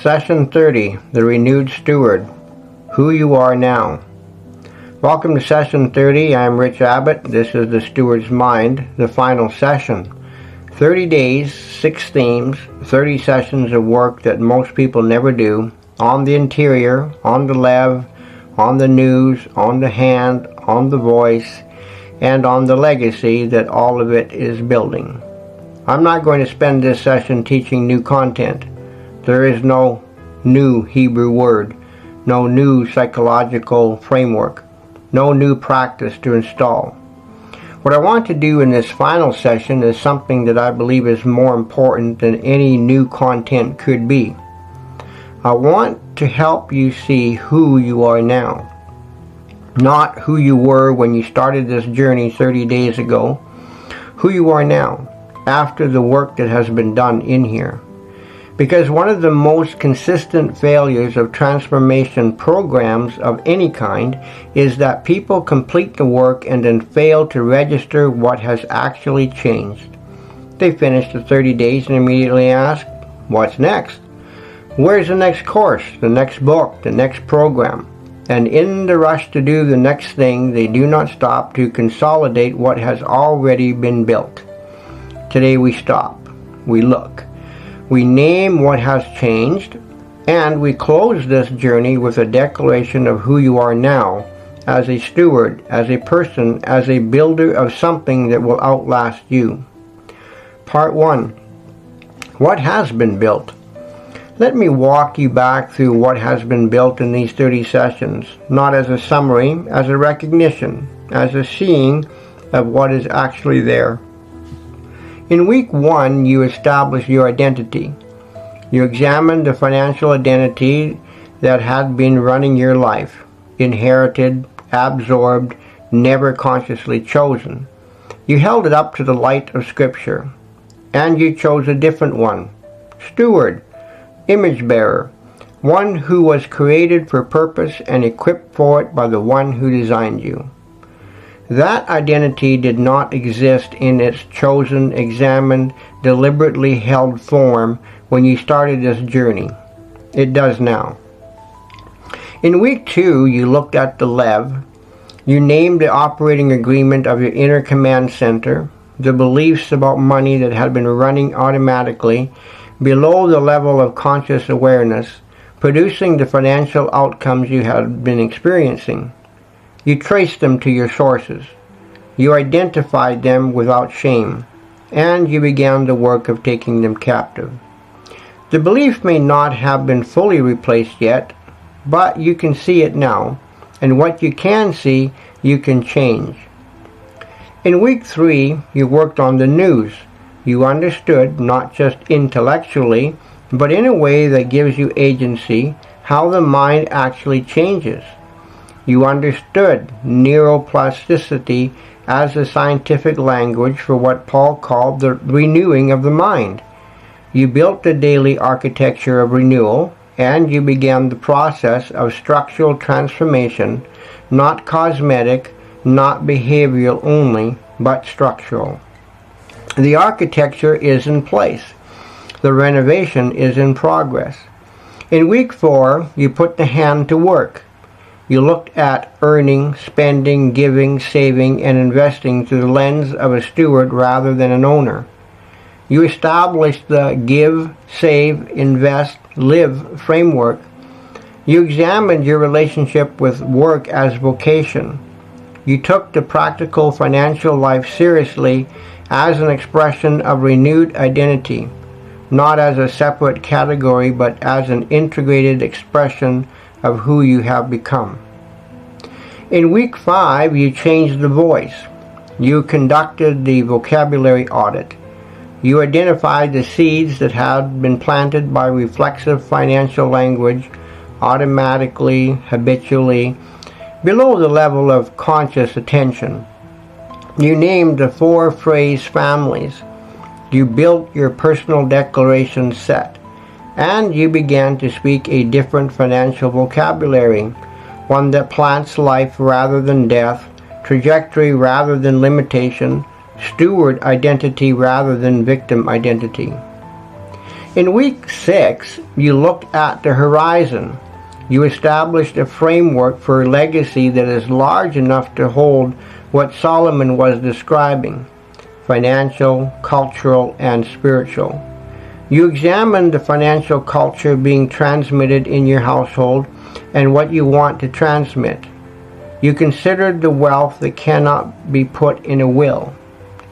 Session 30, The Renewed Steward, Who You Are Now. Welcome to Session 30. I'm Rich Abbott. This is the Steward's Mind, the final session. 30 days, 6 themes, 30 sessions of work that most people never do, on the interior, on the lev, on the news, on the hand, on the voice, and on the legacy that all of it is building. I'm not going to spend this session teaching new content. There is no new Hebrew word, no new psychological framework, no new practice to install. What I want to do in this final session is something that I believe is more important than any new content could be. I want to help you see who you are now. Not who you were when you started this journey 30 days ago. Who you are now, after the work that has been done in here. Because one of the most consistent failures of transformation programs of any kind is that people complete the work and then fail to register what has actually changed. They finish the 30 days and immediately ask, what's next? Where's the next course, the next book, the next program? And in the rush to do the next thing, they do not stop to consolidate what has already been built. Today we stop, we look. We name what has changed, and we close this journey with a declaration of who you are now, as a steward, as a person, as a builder of something that will outlast you. Part 1. What has been built? Let me walk you back through what has been built in these 30 sessions, not as a summary, as a recognition, as a seeing of what is actually there. In week 1, you establish your identity. You examine the financial identity that had been running your life, inherited, absorbed, never consciously chosen. You held it up to the light of Scripture, and you chose a different one. Steward, image bearer, one who was created for purpose and equipped for it by the one who designed you. That identity did not exist in its chosen, examined, deliberately held form when you started this journey. It does now. In week 2, you looked at the lev. You named the operating agreement of your inner command center, the beliefs about money that had been running automatically below the level of conscious awareness, producing the financial outcomes you had been experiencing. You traced them to your sources. You identified them without shame, and you began the work of taking them captive. The belief may not have been fully replaced yet, but you can see it now, and what you can see, you can change. In week 3, you worked on the news. You understood, not just intellectually, but in a way that gives you agency, how the mind actually changes. You understood neuroplasticity as a scientific language for what Paul called the renewing of the mind. You built the daily architecture of renewal, and you began the process of structural transformation, not cosmetic, not behavioral only, but structural. The architecture is in place. The renovation is in progress. In week 4, you put the hand to work. You looked at earning, spending, giving, saving, and investing through the lens of a steward rather than an owner. You established the give, save, invest, live framework. You examined your relationship with work as vocation. You took the practical financial life seriously as an expression of renewed identity, not as a separate category, but as an integrated expression of who you have become. In week 5, you changed the voice. You conducted the vocabulary audit. You identified the seeds that had been planted by reflexive financial language automatically, habitually, below the level of conscious attention. You named the 4 phrase families. You built your personal declaration set, and you began to speak a different financial vocabulary, one that plants life rather than death, trajectory rather than limitation, steward identity rather than victim identity. In week 6, you looked at the horizon. You established a framework for a legacy that is large enough to hold what Solomon was describing: financial, cultural, and spiritual. You examined the financial culture being transmitted in your household and what you want to transmit. You considered the wealth that cannot be put in a will.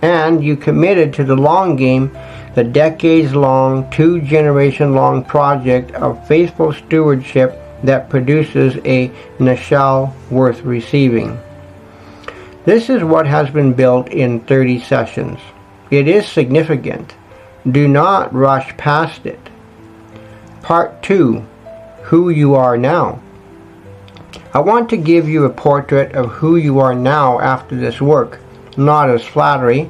And you committed to the long game, the decades-long, 2-generation-long project of faithful stewardship that produces a nashal worth receiving. This is what has been built in 30 sessions. It is significant. Do not rush past it. Part 2. Who you are now. I want to give you a portrait of who you are now after this work, not as flattery,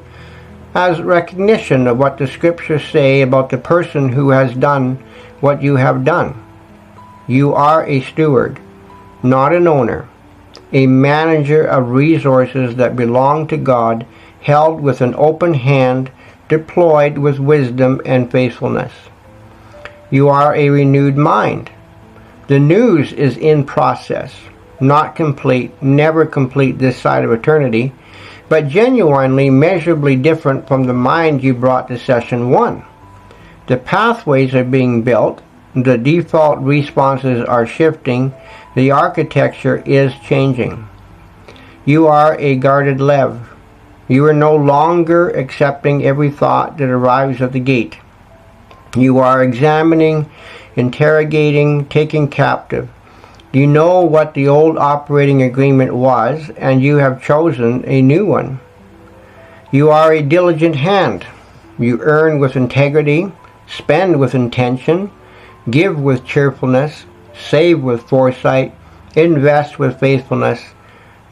as recognition of what the scriptures say about the person who has done what you have done. You are a steward, not an owner, a manager of resources that belong to God, held with an open hand, deployed with wisdom and faithfulness. You are a renewed mind. The news is in process, not complete, never complete this side of eternity, but genuinely, measurably different from the mind you brought to session 1. The pathways are being built, the default responses are shifting, the architecture is changing. You are a guarded lev. You are no longer accepting every thought that arrives at the gate. You are examining, interrogating, taking captive. You know what the old operating agreement was, and you have chosen a new one. You are a diligent hand. You earn with integrity, spend with intention, give with cheerfulness, save with foresight, invest with faithfulness,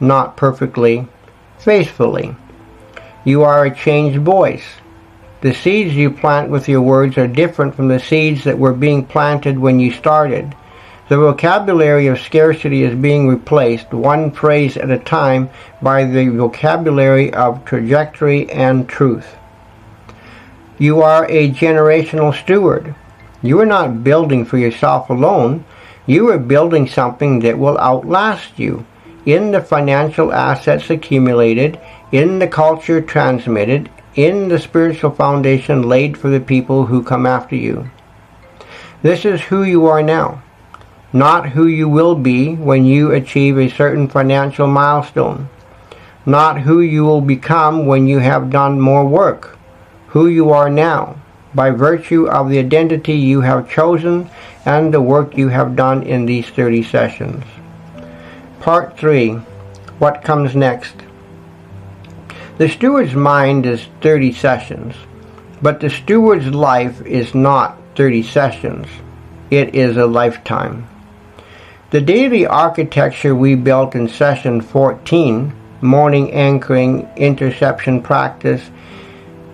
not perfectly, faithfully. You are a changed voice. The seeds you plant with your words are different from the seeds that were being planted when you started. The vocabulary of scarcity is being replaced, one phrase at a time, by the vocabulary of trajectory and truth. You are a generational steward. You are not building for yourself alone. You are building something that will outlast you, in the financial assets accumulated, in the culture transmitted, in the spiritual foundation laid for the people who come after you. This is who you are now, not who you will be when you achieve a certain financial milestone, not who you will become when you have done more work. Who you are now, by virtue of the identity you have chosen and the work you have done in these 30 sessions. Part 3. What comes next? The steward's mind is 30 sessions, but the steward's life is not 30 sessions. It is a lifetime. The daily architecture we built in session 14, morning anchoring, interception practice,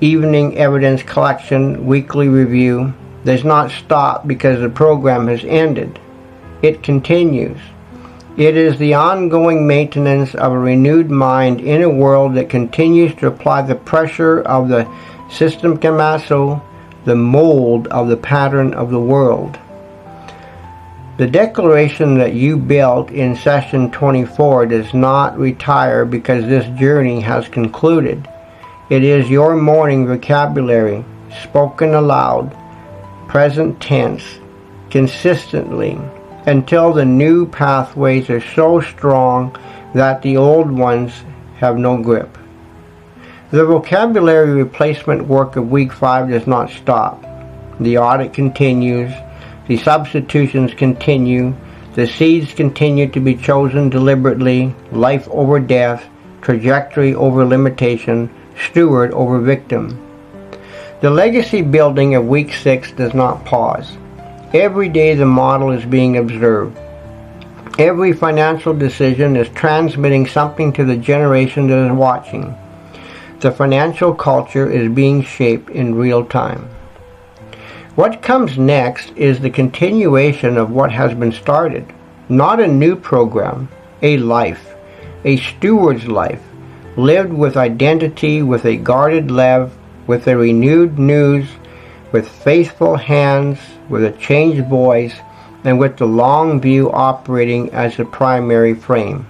evening evidence collection, weekly review, does not stop because the program has ended. It continues. It is the ongoing maintenance of a renewed mind in a world that continues to apply the pressure of the system kamaso, the mold of the pattern of the world. The declaration that you built in session 24 does not retire because this journey has concluded. It is your morning vocabulary, spoken aloud, present tense, consistently, until the new pathways are so strong that the old ones have no grip. The vocabulary replacement work of week 5 does not stop. The audit continues, the substitutions continue, the seeds continue to be chosen deliberately, life over death, trajectory over limitation, steward over victim. The legacy building of week 6 does not pause. Every day the model is being observed. Every financial decision is transmitting something to the generation that is watching. The financial culture is being shaped in real time. What comes next is the continuation of what has been started. Not a new program, a life, a steward's life, lived with identity, with a guarded lev, with a renewed news, with faithful hands, with a changed voice, and with the long view operating as the primary frame.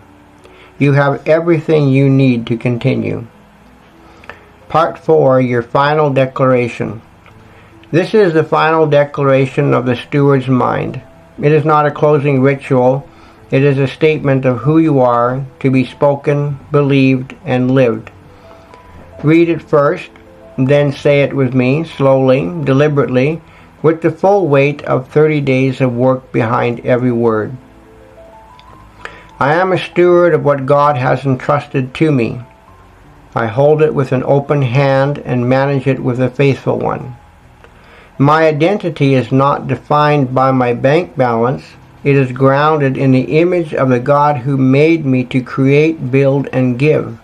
You have everything you need to continue. Part 4, your final declaration. This is the final declaration of the steward's mind. It is not a closing ritual. It is a statement of who you are, to be spoken, believed, and lived. Read it first, then say it with me, slowly, deliberately, with the full weight of 30 days of work behind every word. I am a steward of what God has entrusted to me. I hold it with an open hand and manage it with a faithful one. My identity is not defined by my bank balance. It is grounded in the image of the God who made me to create, build, and give.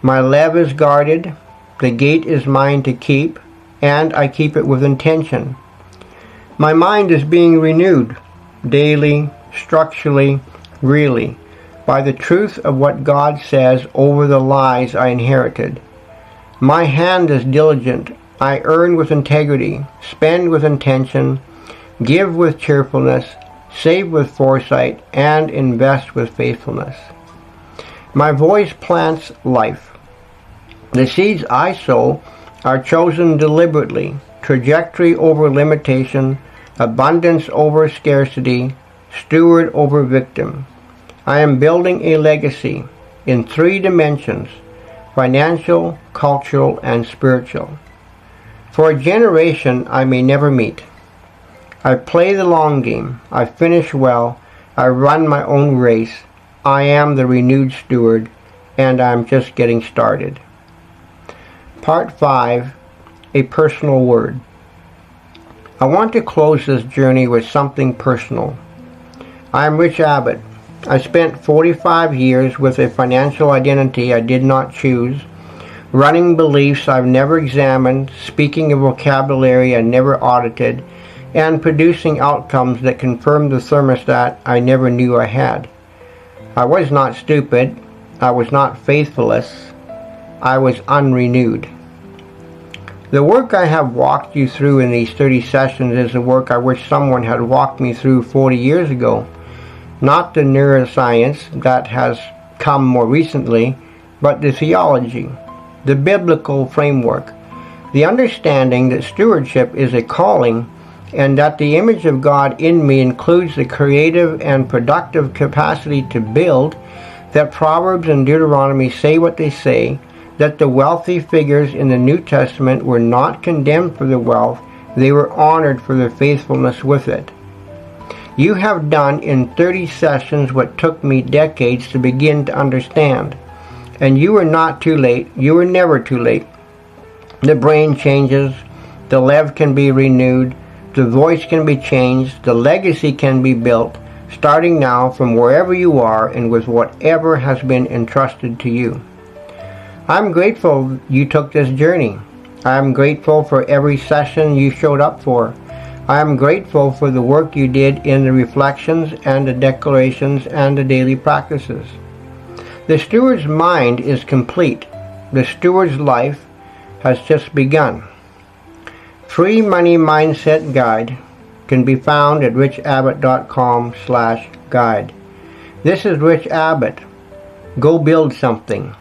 My leve is guarded, the gate is mine to keep, and I keep it with intention. My mind is being renewed, daily, structurally, really, by the truth of what God says over the lies I inherited. My hand is diligent. I earn with integrity, spend with intention, give with cheerfulness, save with foresight, and invest with faithfulness. My voice plants life. The seeds I sow are chosen deliberately, trajectory over limitation, abundance over scarcity, steward over victim. I am building a legacy in 3 dimensions, financial, cultural, and spiritual. For a generation I may never meet. I play the long game. I finish well. I run my own race. I am the renewed steward, and I'm just getting started. Part 5, a personal word. I want to close this journey with something personal. I am Rich Abbott. I spent 45 years with a financial identity I did not choose, running beliefs I've never examined, speaking a vocabulary I never audited, and producing outcomes that confirmed the thermostat I never knew I had. I was not stupid. I was not faithless. I was unrenewed. The work I have walked you through in these 30 sessions is the work I wish someone had walked me through 40 years ago. Not the neuroscience that has come more recently, but the theology, the biblical framework, the understanding that stewardship is a calling and that the image of God in me includes the creative and productive capacity to build, that Proverbs and Deuteronomy say what they say, that the wealthy figures in the New Testament were not condemned for their wealth, they were honored for their faithfulness with it. You have done in 30 sessions what took me decades to begin to understand. And you are not too late. You are never too late. The brain changes. The leve can be renewed. The voice can be changed. The legacy can be built, starting now from wherever you are and with whatever has been entrusted to you. I'm grateful you took this journey. I'm grateful for every session you showed up for. I am grateful for the work you did in the reflections and the declarations and the daily practices. The steward's mind is complete. The steward's life has just begun. Free Money Mindset Guide can be found at richabbott.com/guide. This is Rich Abbott. Go build something.